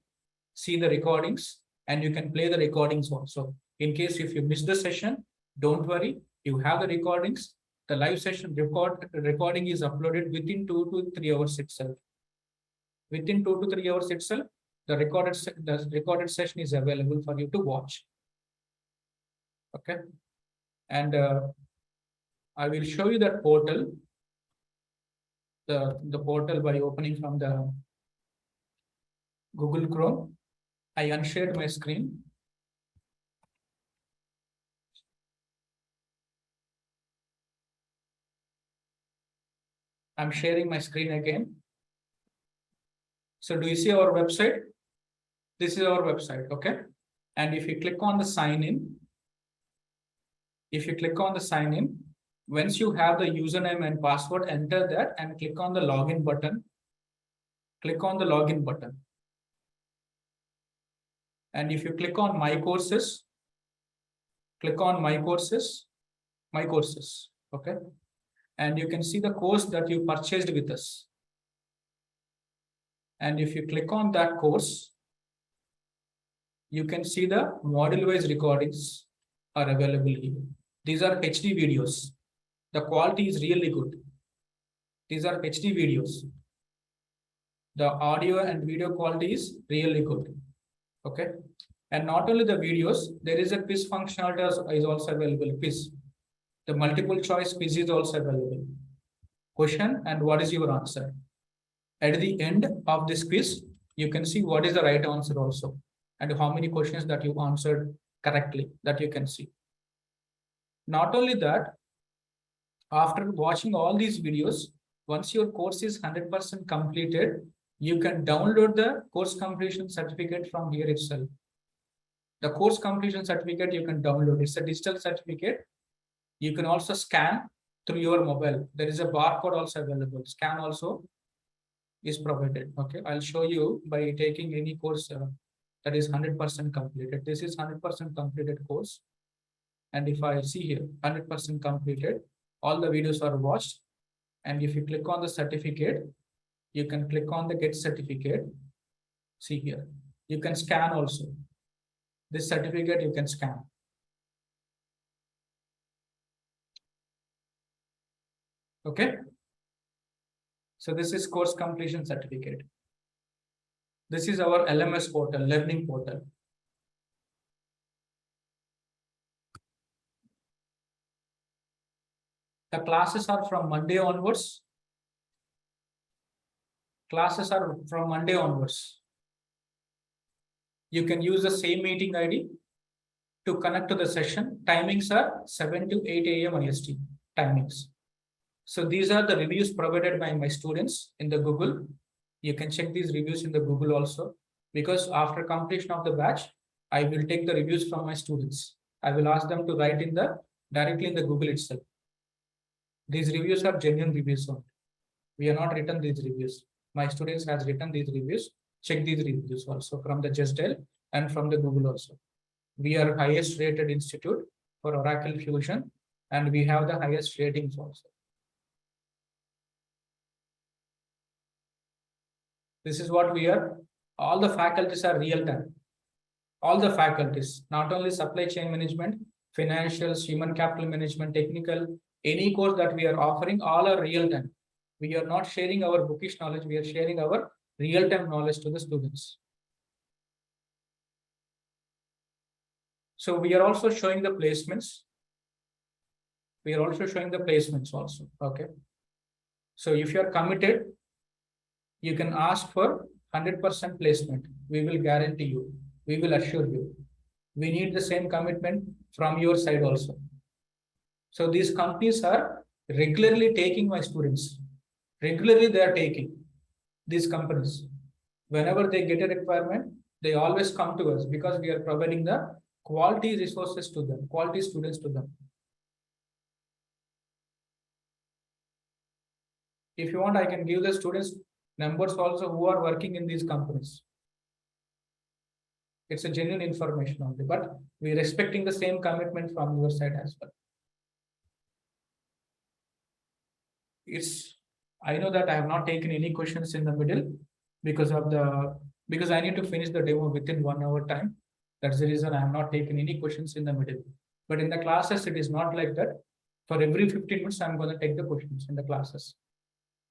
see the recordings and you can play the recordings also. In case if you miss the session, don't worry, you have the recordings. The live session recording is uploaded within 2 to 3 hours itself. Within 2 to 3 hours itself, the recorded session is available for you to watch. Okay. And I will show you that portal. The portal by opening from the Google Chrome. I unshared my screen. I'm sharing my screen again. So do you see our website? This is our website, okay? And if you click on the sign in, once you have the username and password, enter that and click on the login button. Click on the login button. And if you click on my courses, click on my courses, okay? And you can see the course that you purchased with us. And if you click on that course, you can see the module-wise recordings are available here. These are HD videos. The quality is really good. These are HD videos. The audio and video quality is really good. Okay. And not only the videos, there is a quiz functionality is also available. Quiz. The multiple choice quiz is also available. Question and what is your answer. At the end of this quiz, you can see what is the right answer also, and how many questions that you answered correctly, that you can see. Not only that, after watching all these videos, once your course is 100% completed, you can download the course completion certificate from here itself. The course completion certificate you can download. It's a digital certificate. You can also scan through your mobile. There is a barcode also available. Scan also is provided. Okay, I'll show you by taking any course that is 100% completed. This is 100% completed course. And if I see here, 100% completed, all the videos are watched. And if you click on the certificate, you can click on the get certificate. See here, you can scan also. This certificate you can scan. Okay. So this is course completion certificate. This is our LMS portal, learning portal. The classes are from Monday onwards. Classes are from Monday onwards. You can use the same meeting ID to connect to the session. Timings are 7 to 8 a.m. IST timings. So these are the reviews provided by my students in the Google. You can check these reviews in the Google also, because after completion of the batch, I will take the reviews from my students. I will ask them to write directly in the Google itself. These reviews are genuine reviews only. We are not written these reviews. My students has written these reviews. Check these reviews also from the Just.L and from the Google also. We are highest rated institute for Oracle Fusion, and we have the highest ratings also. This is what we are. All the faculties are real time. All the faculties, not only supply chain management, financials, human capital management, technical, any course that we are offering, all are real time. We are not sharing our bookish knowledge. We are sharing our real time knowledge to the students. So we are also showing the placements. We are also showing the placements also. Okay. So if you are committed, you can ask for 100% placement. We will guarantee you. We will assure you. We need the same commitment from your side also. So these companies are regularly taking my students. Regularly they are taking these companies. Whenever they get a requirement, they always come to us because we are providing the quality resources to them, quality students to them. If you want, I can give the students numbers also who are working in these companies. It's a genuine information only, but we're expecting the same commitment from your side as well. I know that I have not taken any questions in the middle because I need to finish the demo within 1 hour time. That's the reason I have not taken any questions in the middle. But in the classes, it is not like that. For every 15 minutes, I'm going to take the questions in the classes.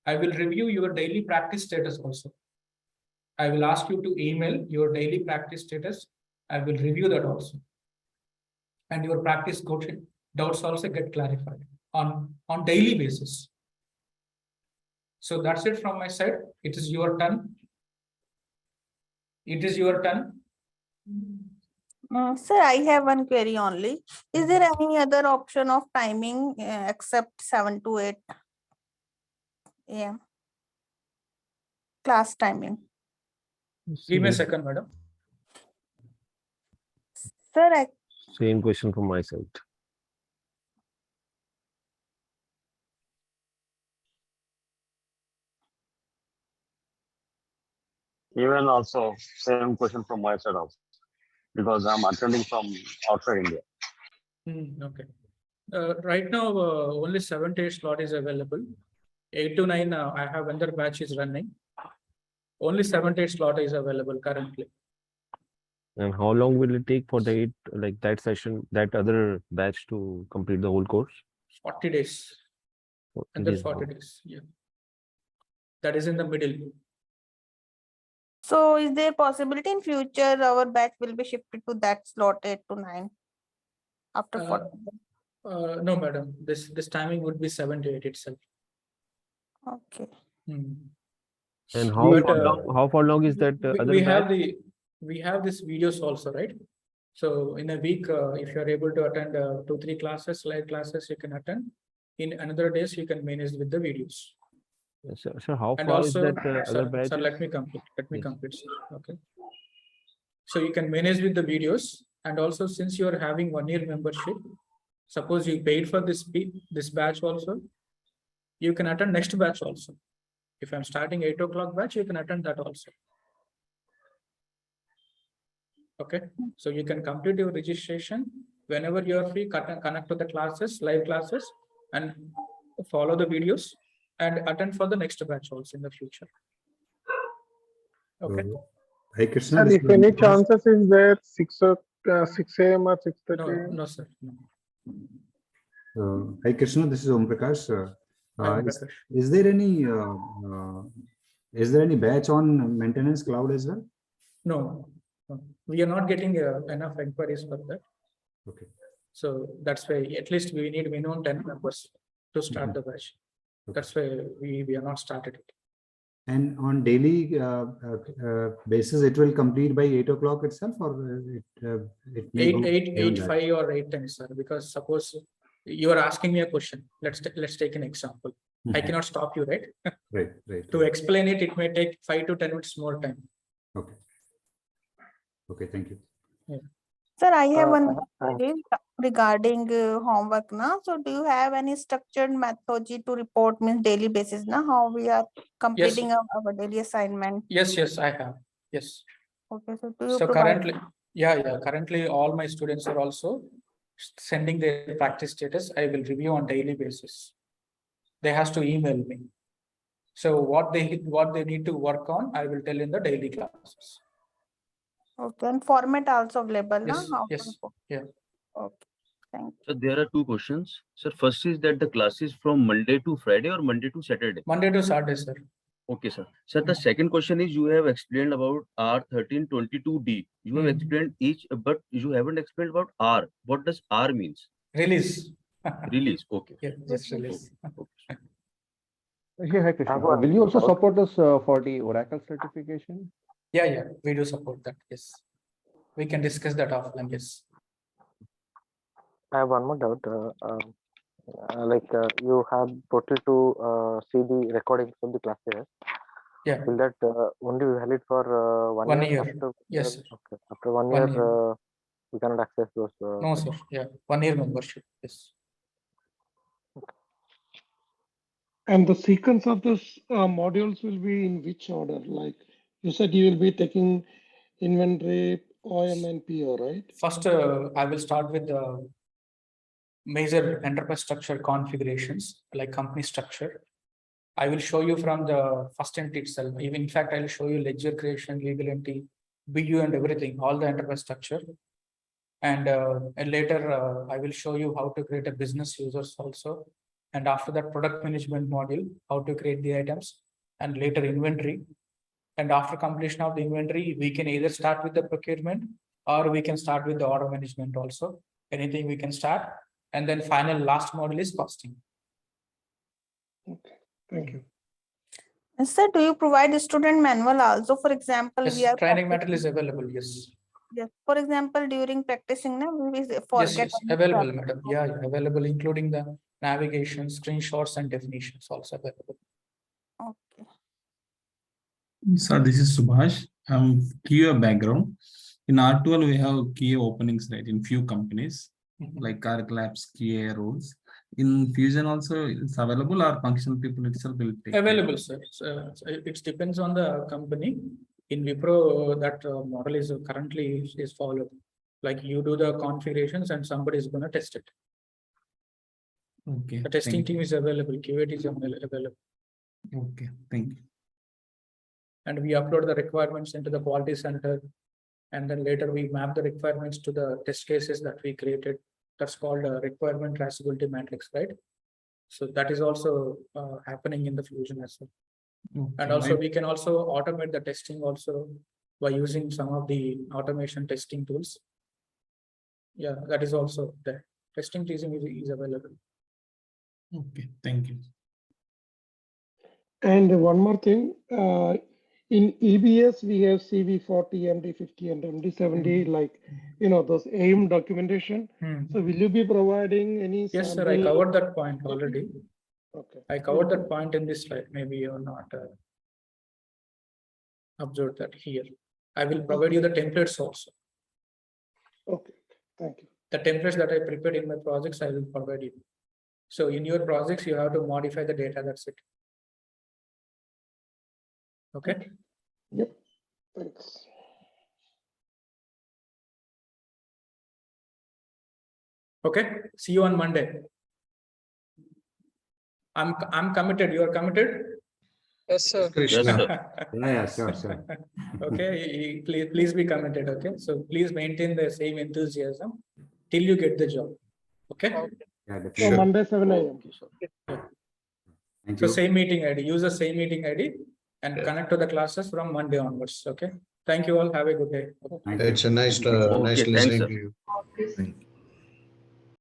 I will review your daily practice status also. I will ask you to email your daily practice status. I will review that also. And your practice coaching doubts also get clarified on daily basis. So that's it from my side. It is your turn. It is your turn. Sir, I have one query only. Is there any other option of timing except 7 to 8 a.m. class timing? Give me a second, madam. Sir, Same question from my side. Even also same question from my side also, because I'm attending from outside India. Okay. Right now, only 7 to 8 slot is available. 8 to 9, I have another batch is running. Only 7 to 8 slot is available currently. And how long will it take for that session, that other batch to complete the whole course? 40 days. 40 Under days. 40 days. Yeah. That is in the middle. so is there possibility in future our batch will be shifted to that slot 8 to 9 after 40 days? No, madam. This timing would be 7 to 8 itself. Okay. And But, how far long is that other batch? We have these videos also, right? So in a week, if you are able to attend 2-3 classes, live classes, you can attend. In another days, you can manage with the videos. So how And far also, is that other batch? sir, let me complete. Sir. Okay. So you can manage with the videos, and also since you are having 1-year membership, suppose you paid for this batch also, you can attend next batch also. If I'm starting 8 o'clock batch, you can attend that also. Okay, so you can complete your registration whenever you are free. Connect to the classes, live classes, and follow the videos and attend for the next batch also in the future. Okay. Hi Krishna. And if any chances is there 6 a.m. or 6:30? No, sir. No. Hi Krishna, this is Om Prakash. Is there any batch on maintenance cloud as well? No. We are not getting enough inquiries for that. Okay. So that's why at least we need minimum 10 members to start the batch. Okay. That's why we are not started it. And on daily basis, it will complete by 8 o'clock itself, or it may go 8:05 or 8:10, sir. Because suppose you are asking me a question. Let's take an example. I cannot stop you, right? Right. To explain it, it may take 5 to 10 minutes more time. Okay, thank you. Yeah. Sir, I have one query regarding homework now. So do you have any structured methodology to report means daily basis now how we are completing our daily assignment? Yes, I have. Yes. Okay, so do you So provide? currently all my students are also sending their practice status. I will review on daily basis. They has to email me. So what they need to work on, I will tell in the daily classes. Okay, and format also available Yes, now? yes, yeah. Okay, thank you. So there are 2 questions. Sir, first is that the class is from Monday to Friday or Monday to Saturday? Monday to Saturday, sir. Okay, sir. Sir, the second question is you have explained about R1322D. You have explained each, but you haven't explained about R. What does R means? Release. Release. Okay. Yeah, just release. Hi, Krishna. Will you also support us for the Oracle certification? Yeah, we do support that. Yes, we can discuss that offline. Yes. I have one more doubt. You have total to see the recordings of the classes. Yeah. Will that only be valid for 1 year? After, yes. Okay. After 1 year, we cannot access those. No, sir. Yeah, 1 year membership. Yes. And the sequence of those modules will be in which order? Like you said, you will be taking inventory, OM and PO, right? First, I will start with the major enterprise structure configurations like company structure. I will show you from the first entity itself. Even in fact, I will show you ledger creation, legal entity, BU and everything, all the enterprise structure. And later, I will show you how to create a business users also. And after that, product management module, how to create the items, and later inventory. And after completion of the inventory, we can either start with the procurement or we can start with the order management also. Anything we can start. And then final last module is costing. Okay, thank you. And sir, do you provide a student manual also? For example, Yes, we are training material is available. Yes. yes. For example, during practicing, now we Yes, forget. yes, available, madam. Yeah, yeah, available, including the navigation, screenshots, and definitions also available. Okay. So this is Subhash. QA background. In R12, we have QA openings, right, in few companies like Oracle Labs, QA roles. In Fusion also it's available, or functional people itself will take Available, sir. So, it depends on the company. In Wipro, that model is currently is followed. Like you do the configurations and somebody is going to test it. Okay. The testing thank team you. is available. QA is available. Okay, thank you. And we upload the requirements into the quality center. And then later we map the requirements to the test cases that we created. That's called a requirement traceability matrix, right? So that is also happening in the Fusion as well. Okay, And also we can also automate the testing also by using some of the automation testing tools. Yeah, that is also there. Testing team is available. Okay, thank you. And one more thing, in EBS, we have CV40, MD50, and MD70, like, those AIM documentation. So will you be providing any Yes, sample? sir, I covered that point already. Okay. I covered that point in this slide. Maybe you're not observed that here. I will provide you the templates also. Okay, thank you. The templates that I prepared in my projects, I will provide you. So in your projects, you have to modify the data. That's it. Okay. Yep. Thanks. Okay. See you on Monday. I'm committed. You are committed. Yes, sir. Yes, sir. Yeah, sure. Okay. Please be committed. Okay. So please maintain the same enthusiasm till you get the job. Okay. Yeah, So definitely. Monday 7 a.m. Thank So you. same meeting ID. Use the same meeting ID and connect to the classes from Monday onwards. Okay. Thank you all. Have a good day. Thank you. It's a nice Okay, thanks, listening sir. to you. Thank you.